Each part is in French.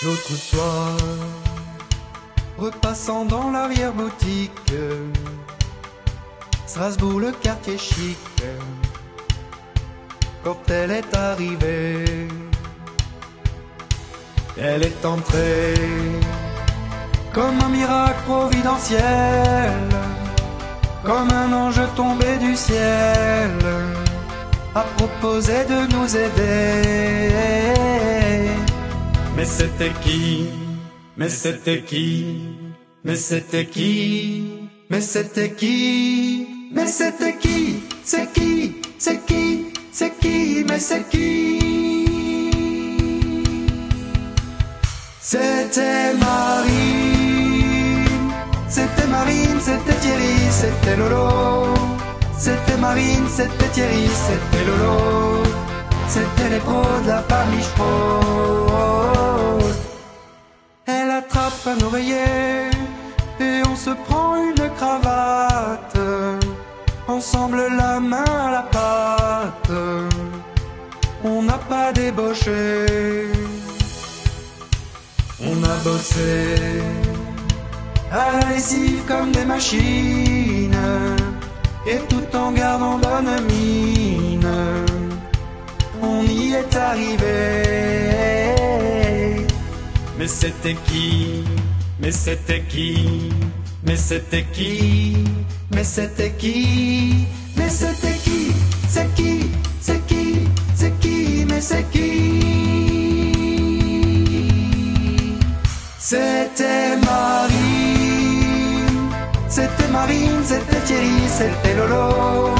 L'autre soir, repassant dans l'arrière-boutique, Strasbourg, le quartier chic, quand elle est arrivée, elle est entrée comme un miracle providentiel, comme un ange tombé du ciel, à proposer de nous aider. Mais c'était qui? Mais c'était qui? Mais c'était qui? Mais c'était qui? Mais c'était qui? C'est qui? C'est qui? C'est qui? Mais c'est qui? C'était Marine, c'était Marine, c'était Thierry, c'était Lolo. C'était Marine, c'était Thierry, c'était Lolo. C'était les pros de la famille Strauss. Elle attrape un oreiller et on se prend une cravate. Ensemble la main à la pâte. On n'a pas débauché. On a bossé à la lessive comme des machines, et tout en gardant bonne mine, on y est arrivé. Mais c'était qui? Mais c'était qui? Mais c'était qui? Mais c'était qui? Mais c'était qui? C'est qui? C'est qui? C'est qui? Mais c'est qui? C'était Marine, c'était Marine, c'était Thierry, c'était Lolo.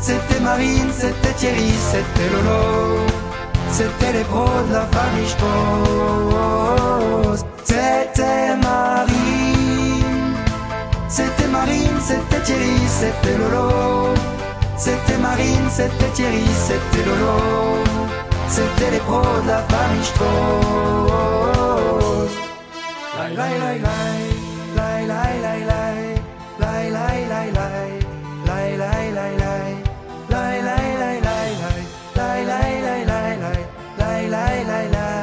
C'était Marine, c'était Thierry, c'était Lolo. C'était les pros de la famille Strauss. C'était Marine, c'était Marine, c'était Thierry, c'était Lolo. C'était Marine, c'était Thierry, c'était Lolo. C'était les pros de la famille Strauss. Lai lai lai lai, lai lai lai lai, lai lai lai lai, lai lai lai lai, lai lai lai lai, lai lai lai lai, lai lai lai lai, lai lai lai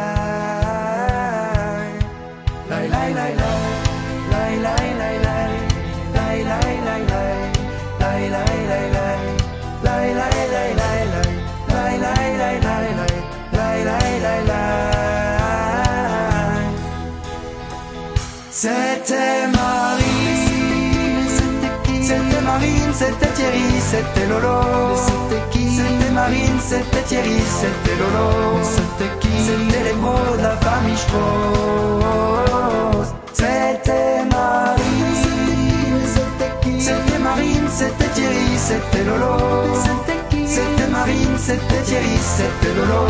lai, lai lai lai lai, lai lai lai lai, lai lai lai lai, lai lai lai lai, lai lai lai lai, lai lai lai lai. C'était Marine, c'était Marine, c'était Thierry, c'était Lolo. C'était qui? C'était Marine, c'était Thierry, c'était Lolo. C'était qui? C'était les pros de la famille Strauss. C'était Marine, c'était qui? C'était Marine, c'était Thierry, c'était Lolo. C'était qui? C'était Marine, c'était Thierry, c'était Lolo.